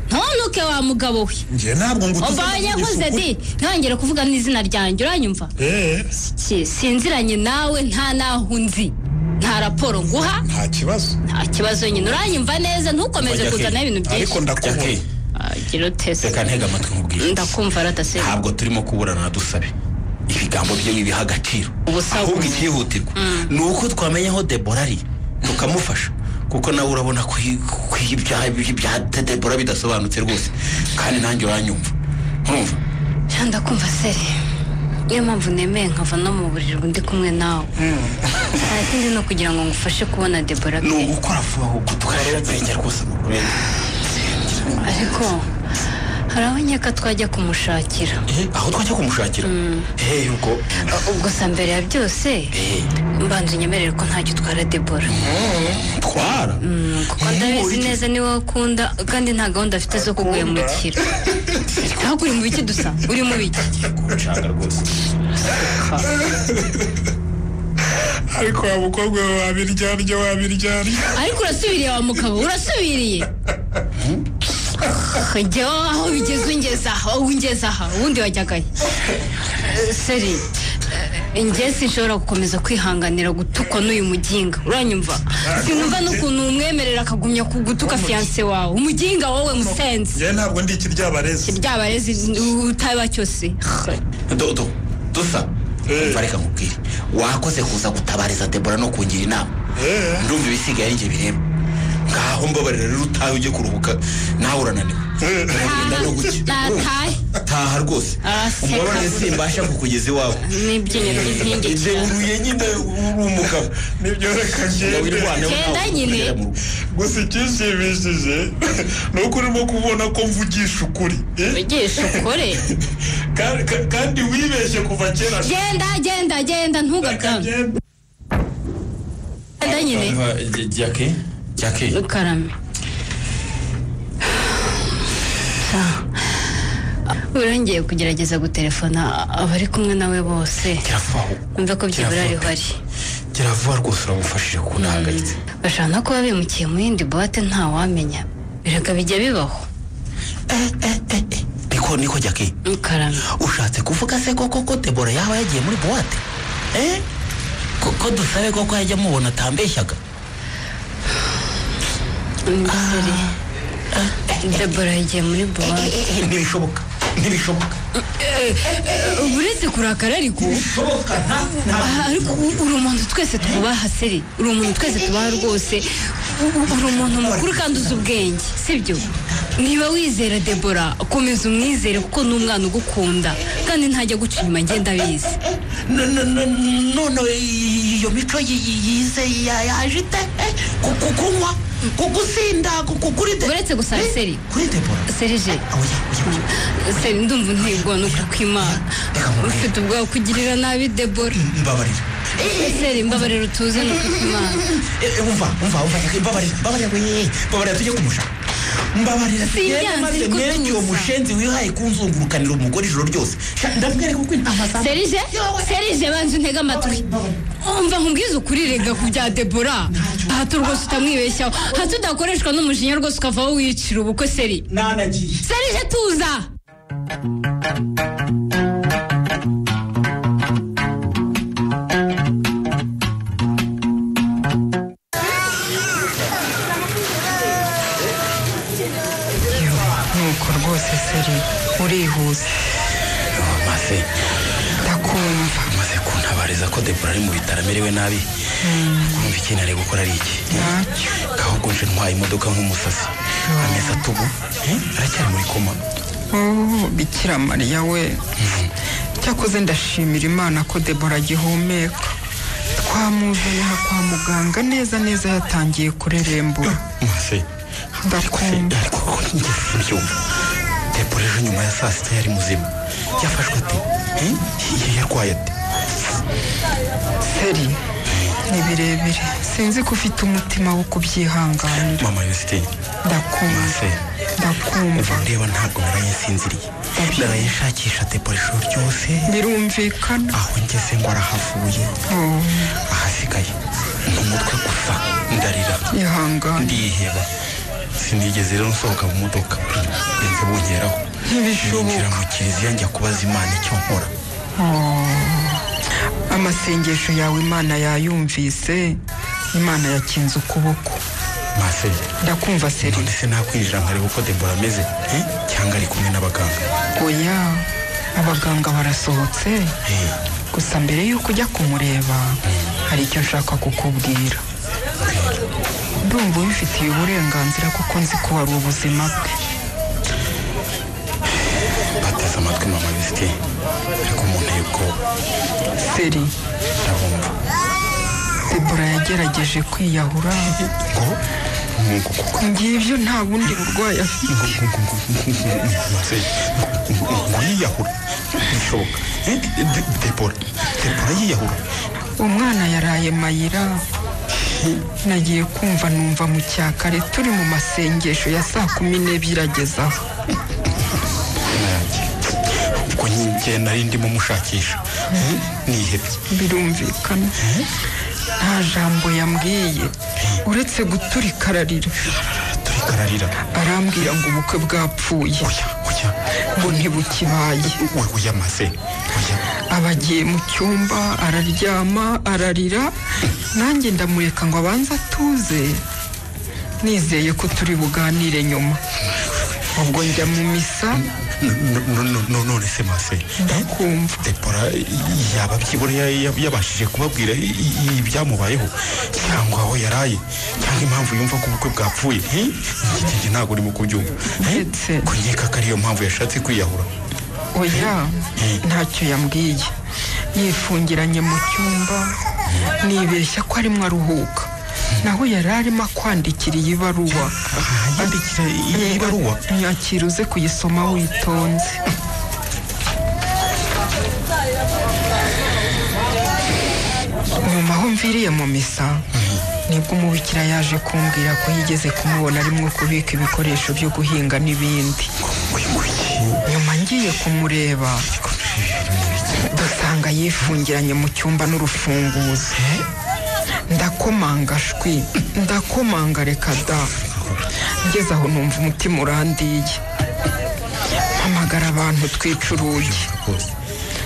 A: ntontuke wa mugabo we
G: njye ntabwo ngo
A: ubaye yakoze di ntongere kuvuga n'izina ryanjye uranyumva sinziranye nawe nta naho nzi nta raporo nguha
G: nta
A: kibazo nyine uranyumva neza ntukomeze kuzana ibintu byinshi
G: ariko ndakubona
A: gira utese
C: reka ntega amatwi nkubwire
A: ndakumva radase
C: ntabwo turimo kuburana dusabe ibigambo byo bibiha agaciro ahubwo ikihutirwa ni uko twamenya aho Debora ari tukamufasha kuko nawe urabona ko ibya Debora bidasobanutse rwose kandi nanjye uranyumva urumva
A: ndakumva Seri niyo mpamvu nemeye nkava no mu buriri ndi kumwe nawe nta kindi no kugira ngo ngufashe kubona Debora
C: ni ugukora vuba ahubwo tukareba rwose mu kubera
A: ariko hari aho nkeka twajya kumushakira.
C: Aho twajya kumushakira?
A: Ubwo sa mbere ya byose mbanza unyemerere ko ntacyo utwara Debora.
C: Twara?
A: Kuko ndabizi neza niwe wakunda kandi nta gahunda afite zo kuguhemukira. Ntabwo uri mu biki dusa, uri mu biki?
C: Kurucanga rwose.
G: ariko wa mukobwa wabiryarya
A: ariko urasubiriye wa mugabo urasubiriye. Njyewe aho bigeze ungeza aha ubundi wajyagaye. Seri njye sinshobora gukomeza kwihanganira gutukwa n'uyu muginga, uranyumva? Sinumva n'ukuntu umwemerera akagumya kugutuka fiyanse wawe. Umuginga wowe musenzi.
G: njye ntabwo ndi
A: kiryabarezi utaba cyose.
C: Dusa bareka mubwire wakoze kuza gutabariza Debora no kungira inama. Ndumva ibisigaye njye bireba. Ngaho mbabarira rero utahe ujye kuruhuka nawe urananiwe. Taha rwose. Umubabare simbasha kukugeza iwawe.
A: N'ibyinyo by'inkingi.
C: Uruye nyine umugabo.
G: nibyo reka
A: Genda nyine.
G: gusa icyishimishije ni uko urimo kubona ko mvugisha ukuri.
A: Mvugisha ukuri?
G: kandi wibeshye kuva kera.
A: Genda ntugakame. Genda nyine.
C: Jackie.
A: Karame. Urangiye kugerageza gutelefona abari kumwe nawe bose. Umva ko byibura ariho ari.
C: Giravuga rwose uramufashije kunahangayitse.
A: Bashaka kuba bimukiye mu yindi boîte nta wamenya. Bireka bijya bibaho.
C: Niko Jackie.
A: Karame.
C: Ushatse kuvuga se koko Debora yaba yagiye muri boîte? Koko dusabe koko yajya mubona atambeshyaga.
A: Ndaseri. Debora yagiye muri boîte.
C: Ntibishoboka.
A: Uretse kurakara ariko uri umuntu twese tubaha Seri. Uri umuntu twese tubaha rwose. Uri umuntu mukuru kandi uzi ubwenge, sibyo? Niba wizera Debora komeza umwizere kuko ni umwana ugukunda kandi ntajya guca inyuma ngenda bizi.
C: None iyo mico yize yaje ite kukunywa kugusinda kuri Debora.
A: Uretse gusaba Seri
C: kuri Debora
A: Serije Seri ndumva ntigwa no kwimana ufite ubwawe kugirira nabi Debora.
C: Mbabarira
A: Seri mbabarira utuze no kwimana.
C: Umva mbabarira tujye kumushaka. Mbabarira
A: maze
C: mwereke uwo mushenzi wihaye kunzungurukanira umugore ijoro ryose. Ndabwereka uko intama.
A: Serije banze untega amatwi. Umva nkubwiza ukuri rega ku bya Debora. Hato rwose utamwibeshyaho. Hato udakoreshwa n'umujinya rwose ukavaho wicira ubukwe Seri.
C: Nanagiye.
A: Serije tuza.
F: Seri urihuse.
C: Maze
F: ndakumva.
C: Maze kuntabariza ko Debora ari mu bitaro amerewe nabi. Kumva ikintu ari gukora ari iki?
F: Ntacyo.
C: Kahubwo nje ntwaye imodoka nk'umusasi. Ameza atubu aracyari muri koma.
F: Bikira Mariya we. Cyakoze ndashimira Imana ko Debora agihumeka. Twamuzanye kwa muganga neza yatangiye kurerembura.
C: Maze
F: ndakumva.
C: Debora ejo nyuma ya saa sita yari muzima. Yafashwe ate? Yarwaye ate?
F: Seri ni birebire. Sinzi ko ufite umutima wo kubyihanganira.
C: Mama Yusitini.
F: Ndakumva.
C: Uva ndeba ntabwo naraye nsinziriye. Naraye nshakisha Debora ijoro ryose.
F: Birumvikana.
C: Aho ngeze ngo arahavuye. Ahasigaye mu mutwe gusa ndarira.
F: Ihangane.
C: Ndiheba. Sinigeze rero nsohoka mu modoka. Benze bunyeraho. Ninjira mu kiliziya njya kubaza Imana icyo nkora.
F: Amasengesho yawe Imana yayumvise. Imana yakinze ukuboko.
C: Mase
F: ndakumva Seri.
C: None se nakwinjira nkareba uko Debora ameze cyangwa ari kumwe n'abaganga?
F: Oya abaganga barasohotse. Gusa mbere y'uko ujya kumureba hari icyo nshaka kukubwira. Ndumva ubifitiye uburenganzira kuko nzi ko wari ubuzima bwe.
C: Bateze amatwi Mama Yusitini ariko umuntu y'ubwoba.
F: Seri
C: ndabumva.
F: Debora yagerageje kwiyahura.
C: Ngo
F: ngibyo nta bundi burwayi afite.
C: ngo yiyahura bishoboka. Debora yiyahura.
F: Umwana yaraye mayira, nagiye kumva numva mu cyakare turi mu masengesho ya 12:00 agezaho.
C: ubwo njye nari ndimo mushakisha nihebye.
F: Birumvikana nta jambo yambwiye uretse guturika ararira. Arambwira ngo ubukwe bwapfuye, ngo ntibukibaye.
C: Oya maze
F: abagiye mu cyumba araryama ararira, nanjye ndamureka ngo abanze atuze, nizeye ko turi buganire nyuma. ubwo njya mu misa.
C: none se mase
F: ndakumva.
C: Debora yaba byibura yabashije kubabwira ibyamubayeho cyangwa aho yaraye cyangwa impamvu yumva ko ubukwe bwapfuye? Njye ntabwo urimo kubyumva. ko nkeka ko ariyo mpamvu yashatse kwiyahura.
F: Oya ntacyo yambwiye, yifungiranye mu cyumba, nibeshya ko arimo aruhuka, naho yari arimo kwandikira iyi baruwa.
C: Yandikira iyi baruwa?
F: Nyakira uze kuyisoma witonze. nyuma aho mviriye mu misa nibwo umubikira yaje kumbwira ko yigeze kumubona arimo kubika ibikoresho byo guhinga n'ibindi. nyuma ngiye kumureba dusanga yifungiranye mu cyumba n'urufunguzo. ndakomanga shwi, ndakomanga reka da. ngeze aho numva umutima urandiye, mpamagara abantu twica urugi.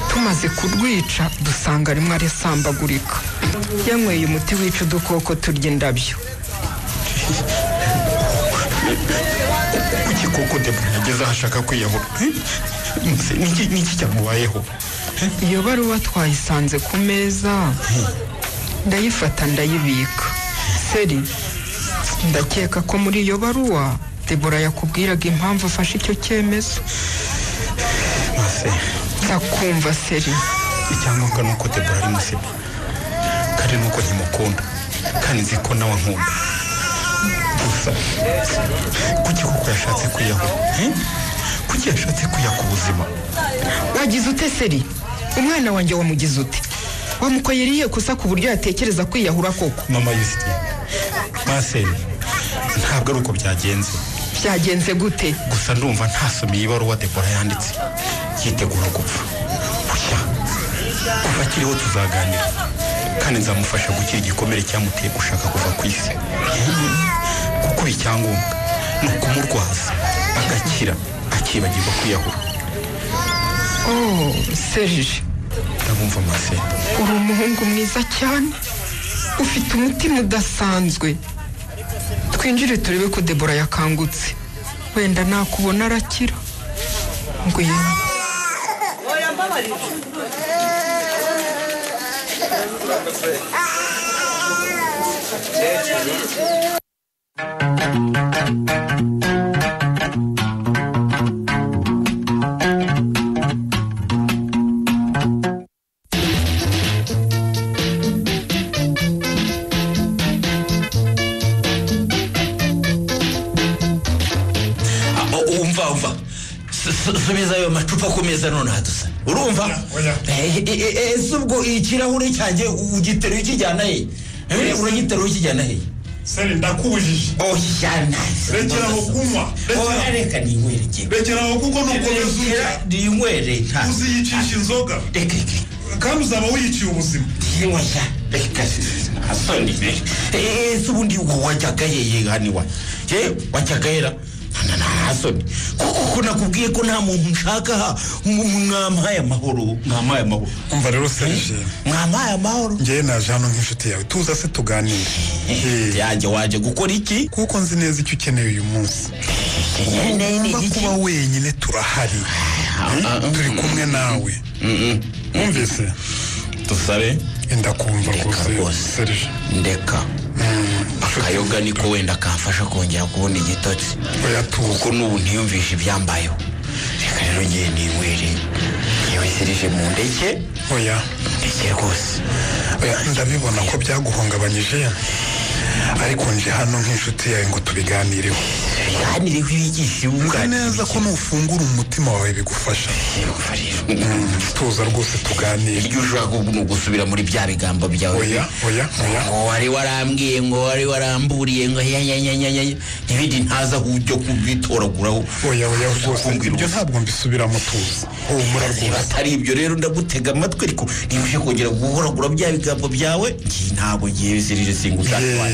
F: tumaze kurwica dusanga rimwe arisambagurika, yanyweye umuti wica udukoko turya indabyo.
C: kuki koko Debora yageze aho ashaka kwiyahura? niki cyamubayeho?
F: iyo baruwa twayisanze ku meza, ndayifata ndayibika. Seri, ndakeka ko muri iyo baruwa Debora yakubwiraga impamvu afashe icyo cyemezo. ndakumva Seri.
C: icyangombwa ni uko Debora ari muzima kandi nuko nkimukunda kandi nzi ko nawe nkunda. gusa kuki koko yashatse kwiyahura? kuki yashatse kwiyaka ubuzima?
F: wagize ute Seri? umwana wanjye wamugize ute? wamukoye irihe kosa ku buryo yatekereza kwiyahura koko?
C: Mama Yusitini, Maseri, ntabwo ari uko byagenze.
F: byagenze gute?
C: gusa ndumva ntasomye ibaruwa Debora yanditse yitegura gupfa. bushya kuva akiriho tuzaganira kandi nzamufasha gukira igikomere cyamuteye gushaka kuva ku isi. kuko icyangombwa ni ukumurwaza agakira akibagirwa kwiyahura.
F: Serge,
C: ndabumva Maseri.
F: uri umuhungu mwiza cyane, ufite umutima udasanzwe. twinjire turebe ko Debora yakangutse, wenda nakubona arakira. ngwino.
H: subiza ayo macupa ku meza none hadusa. urumva? ese ubwo ikirahure cyanjye ugiteruye ukijyana he? uragiteruye ukijyana he?
G: Seri, ndakubujije.
H: Oya
G: rekera aho kunywa.
H: reka ninkwereke.
G: rekera aho kuko nukomeza urya.
H: ninywere.
G: uziyicisha inzoga.
H: reka
G: kandi uzaba wiyiciye ubuzima.
H: oya reka asoni. ese ubundi wajyaga hehe haniwa? wajyaga hera? ntasoni kuko nakubwiye ko nta muntu nshaka. mwampaye amahoro.
G: umva rero Serge,
H: mwampaye amahoro.
G: njyewe naje hano nk'inshuti yawe, tuza se tuganire.
H: yanjye waje gukora iki?
G: kuko nzi neza icyo ukeneye uyu munsi. kuba wenyine turahari, turi kumwe nawe. wumvise?
H: dusabe.
G: ndakumva rwose Serge.
H: ndeka akayoga niko wenda kamfasha kongera kubona igitotsi. kuko n'ubu ntiyumvishe ibyambayeho. reka rero ngiye ninywere. yewe Serge mu ndeke.
G: oya
H: ndeke rwose.
G: ndabibona ko byaguhungabanyije. ariko nje hano nk'inshuti yawe ngo tubiganireho
C: ibigisha
G: uzi neza ko nufungura umutima wawe bigufasha tuza rwose tuganire
C: iryo ushaka gusubira muri bya bigambo byawe
G: oya
C: wari warambwiye ngo wari waramburiye ngo ibindi ntaza ujya kubitoraguraho
G: oya rwose ibyo ntabwo mbisubiramo tuza humura rwose
C: atari ibyo rero ndagutega amatwi ariko niba uje kongera guhoragura bya bigambo byawe ntabwo ngiye bisirije singushaka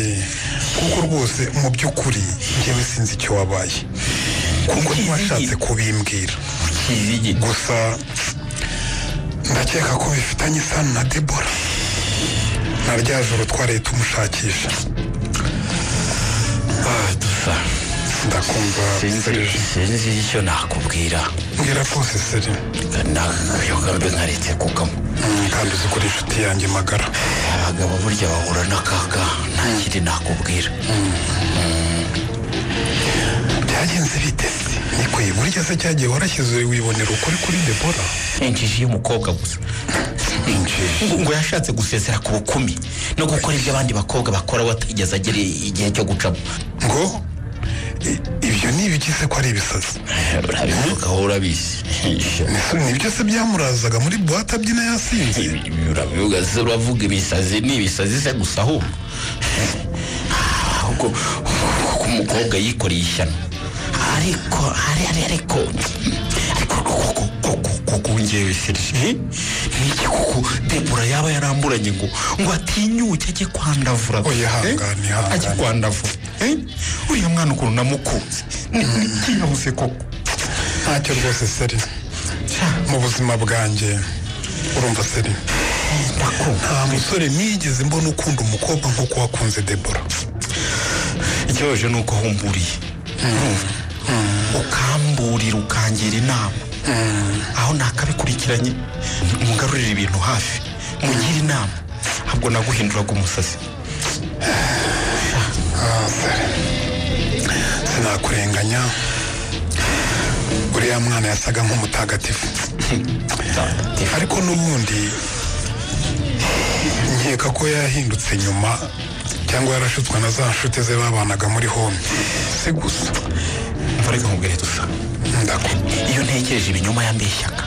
G: kuko rwose mu by'ukuri njyewe sinzi icyo wabaye kuko ntiwashatse kubimbwira gusa ndakeka ko bifitanye isano na Debora na rya joro twariye tumushakisha
C: dusa
G: ndakumva
C: sinzi icyo nakubwira
G: mbwira rwose seri
C: nayogambe nkaretse kukamo
G: kandi uzi ko ari inshuti yanjye magara
C: abagabo burya bahura n'akaga nta kindi nakubwira
G: byagenze bite niko burya se cyagiye warashyize wibonera ukuri kuri Debora
C: injiji y'umukobwa gusa ngo yashatse gusezera ku bukumi no gukora ibyo abandi bakobwa bakora watigeze agera igihe cyo gucamo
G: ngo ibyo ntibigize ko ari ibisazi
C: urabivugaho urabizi
G: nibyo se byamurazaga muri buwate abyina yasinze
C: urabivuga se uravuga ibisazi n'ibisazi se gusa ahubwo umukobwa yikoreye ishyano ariko kuko ngewe serije niki kuko Debora yaba yaramburanye ngo atinyuke ajye kwandavura ajye kwandavura uriya mwana ukuntu namukunze ntiyabuze koko
G: ntacyo rwose seri mu buzima bwanjye urumva seri nta musore nigeze mbona ukunda umukobwa nk'uko wakunze Debora
C: ikibabaje ni uko humburiye ukamburira ukangira inama aho nakabikurikiranye mugarurira ibintu hafi mugira inama ntabwo naguhinduraga umusazi
G: sinakurenganya uriya mwana yasaga nk'umutagatifu ariko n'ubundi nkeka ko yahindutse nyuma cyangwa yarashutswe na za nshuti ze babanaga muri home si gusa
C: mvareka nkubwire dusa iyo ntekereje ibinyoma yambeshyaga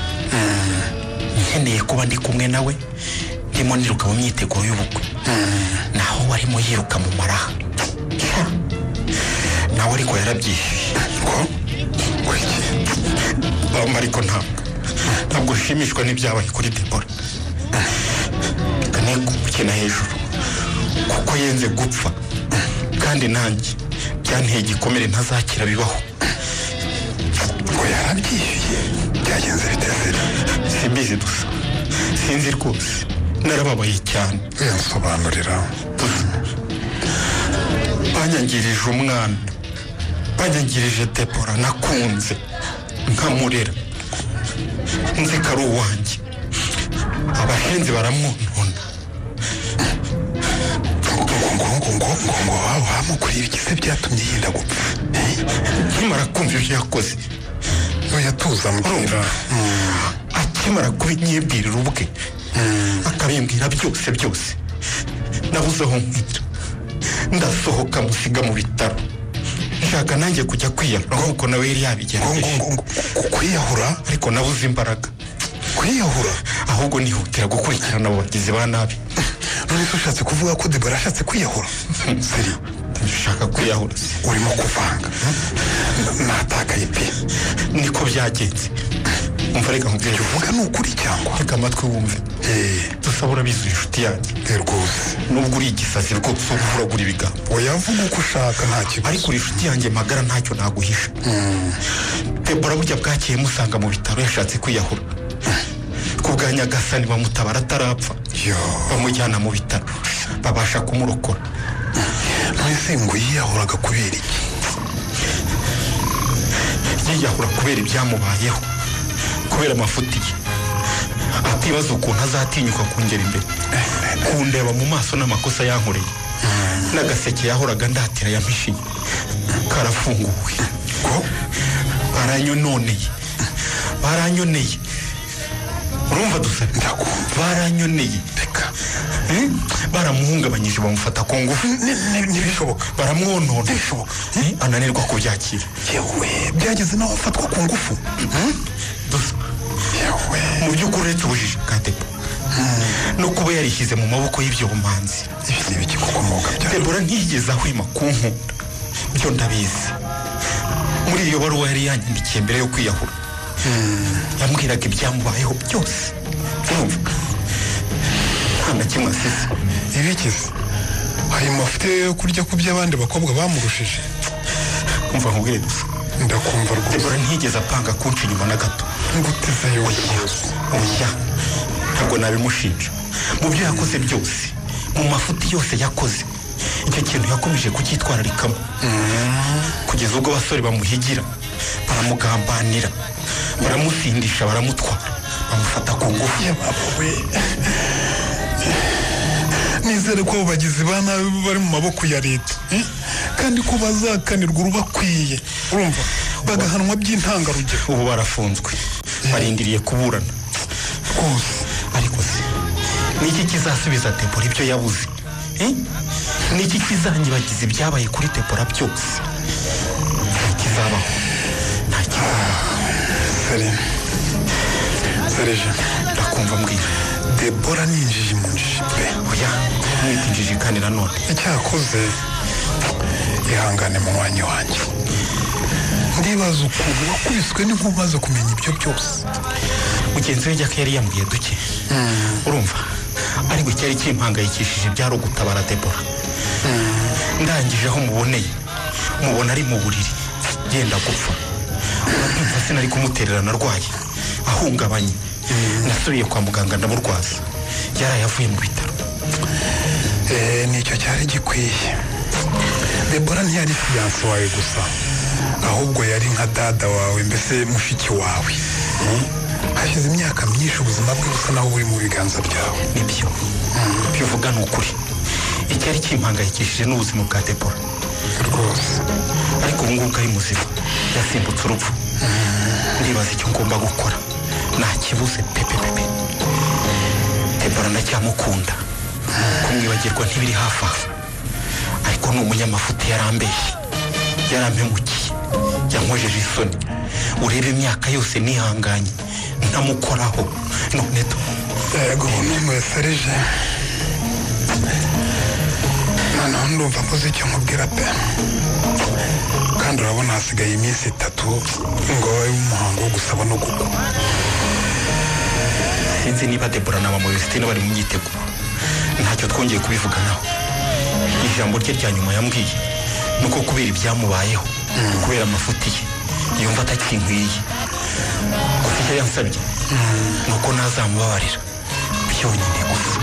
C: nkeneye kuba ndi kumwe nawe ndimo niruka mu myiteguro y'ubukwe naho warimo yiruka mu maraha nawe ariko yarabyishyuye ariko ntabwo nshimishwa n'ibyabaye kuri Debora kane gukina hejuru kuko yenze gupfa kandi nanjye byanteye igikomere ntazakira bibaho
G: ngo yarabyishyuye byagenze biteze
C: simbizi dusa sinzi rwose narababaye cyane
G: yansobanurira
C: banyangirije umwana banyangirije Debora nakunze nkamurera nzi ko ari uwanjye abahenzi baramwonona
G: ngo wamukuriye ibigize byatumye yenda gupfa
C: nkimara kumva ibyo yakoze
G: yatuza mbwira
C: akimara kubinyibwirira ubwe akabimbwira byose nabuze aho nkwita ndasohoka musiga mu bitaro nshaka nanjye kujya kwiyahura nk'uko nawe yari yabigerageje
G: kwiyahura
C: ariko nabuze imbaraga
G: kwiyahura
C: ahubwo nihutira gukurikirana abo bagizi ba nabi
G: none se ushatse kuvuga ko Debora ashatse kwiyahura seri
C: ushaka kwiyahura
G: urimo kuvanga natakaye pe
C: niko byagenze umva reka nkubwire
G: uvuga ni ukuri cyangwa
C: reka amatwi wumve dusaba urabizi inshuti yanjye
G: rwose
C: nubwo uri igisazi rwose uba uragura ibigambo
G: wayavuga uko ushaka nta kibazo
C: ariko uri inshuti yanjye magara ntacyo naguhisha Debora burya bwakeye musanga mu bitaro yashatse kwiyahura ku bwa Nyagasani bamutabara atarapfa bamujyana mu bitaro babasha kumurokora
G: mwese ngo yiyahuraga kubera iki
C: yiyahura kubera ibyamubayeho kubera amafuti ye atibaza ukuntu azatinyuka kongera imbere kundeba mu maso n'amakosa yankoreye n'agaseke yahoraga ndatira yampishiye karafunguwe baranyoneye urumva dusa baranyoneye
G: reka
C: baramuhungabanyije bamufata ku ngufu
G: ntibishoboka
C: baramwonona
G: ntibishoboka
C: ananirwa kubyakira
G: yewe byageze nawe afatwa ku ngufu
C: dusa
G: yewe
C: mu by'ukuri uretse ubujiji bwa Debora no kuba yarishyize mu maboko y'ibyomanzi
G: ibi ni ibiki koko mwuga bya
C: Debora ntiyigeze ahwima kunkunda byo ndabizi muri iyo baruwa yari yanyandikiye mbere yo kwiyahura yambwiraga ibyamubayeho byose urumva nta na kimwe asize
G: ibikize ayo mafuti yo kurya ku by'abandi bakobwa bamurushije
C: umva nkubwire gusa
G: ndakumva rwose
C: Debora ntiyigeze apanga kunca inyuma na gato
G: nguteze yowe
C: oya ntabwo nabimushinja mu byo yakoze byose mu mafuti yose yakoze icyo kintu yakomeje kucyitwararikamo kugeza ubwo abasore bamuhigira baramugambanira baramusindisha baramutwara bamufata ku ngufu
G: nizere ko bagizi ba nabi bari mu maboko ya leta kandi ko bazakanirwa urubakwiye urumva bagahanwa by'intangarugero
C: ubu barafunzwe barindiriye kuburana
G: rwose
C: ariko se niki kizasubiza Debora ibyo yabuze niki kizangibagiza ibyabaye kuri Debora byose nta kizabaho nta kizabaho
G: Serije
C: ndakumva mbwira
G: Debora ni injiji mu njiji pe
C: oya mwita injiji kandi nanone
G: icyakoze ihangane mu mwanya wanjye ndibaza ukuntu wakubiswe n'inkuba umaze kumenya ibyo byose
C: mugenzi we Jack yari yambwiye duke urumva ariko icyari kimpangayikishije byari ugutabara Debora ndangije aho mubona ari mu buriri genda gupfa urabyumva sinari kumutererana arwaye ahungabanye nasubiye kwa muganga ndamurwaza yaraye avuye mu bitaro
G: nicyo cyari gikwiye Debora ntiyari fiyanse wawe gusa ahubwo yari nka dada wawe mbese mushiki wawe hashize imyaka myinshi ubuzima bwe busa naho buri mu biganza byawe
C: nibyo ibyo uvuga ni ukuri icyari kimpangayikishije n'ubuzima bwa Debora
G: rwose
C: ariko ubu ngubu ari muzima yasimbutse urupfu ndibaza icyo ngomba gukora ntakibuze pepe Debora ndacyamukunda kumwibagirwa ntibiri hafi aho ariko ni umunyamafuti yarambeshye yarampemukiye yankojeje isoni urebe imyaka yose nihanganye ntamukoraho none to
G: yego n'umwe Serije noneho ndumva mbuze icyo nkubwira pe kandi urabona hasigaye iminsi 3 ngo wabe umuhango wo gusaba no gukwa
C: sinzi niba Debora na mama Westina bari mu myiteguro ntacyo twongeye kubivuganaho ijambo rye rya nyuma yambwiye nuko kubera ibyamubayeho kubera amafuti ye yumva atakinkwiye gusa icyo yansabye nuko nazamubabarira byonyine gusa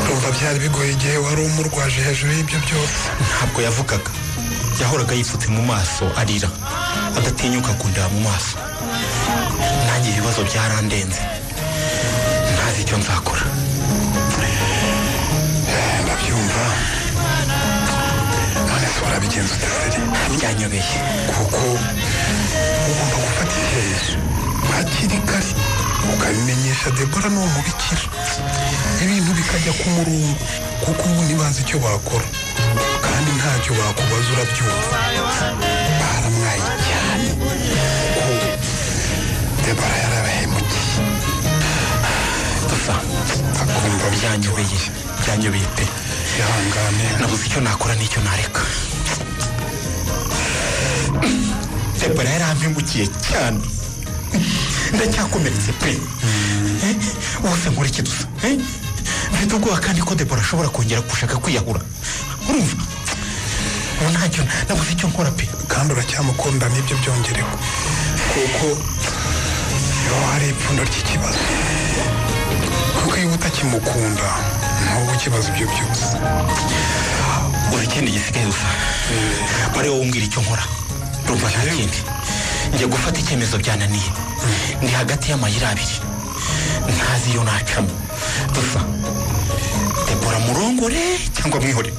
G: urumva byari bigoye igihe wari umurwaje hejuru y'ibyo byose
C: ntabwo yavugaga yahoraga yipfutse mu maso arira adatinyuka kundeba mu maso nanjye ibibazo byarandenze ntazi icyo nzakora
G: ndabyumva none se warabigenza ute Seri
C: byanyobeye
G: kuko ugomba gufata icyerekezo hakiri kare ukabimenyesha Debora n'uwo mubikira ibintu bikajya ku murongo kuko ubu ntibazi icyo bakora kandi ntacyo bakubaza urabyumva baramwaye cyane ko Debora yarabahemukiye
C: gusa
G: akumva
C: byanyobeye pe
G: ihangane
C: nabuze icyo nakora n'icyo nareka Debora yarampemukiye cyane ndacyakomeretse pe wose nkora iki dusa mfite ubwoba kandi ko Debora ashobora kongera gushaka kwiyahura urumva ubu ntacyo nabuze icyo nkora pe
G: kandi uracyamukunda n'ibyo byongereho kuko iyo hari ipfundo ry'ikibazo kuko iyo utakimukunda ntuba ukibaza ibyo byose
C: uri ikindi gisigaye gusa bari wowe umbwira icyo nkora urumva nta kindi njya gufata icyemezo byananiye ndi hagati y'amayira abiri ntazi iyo nacamo dusa Debora murongore cyangwa mwihore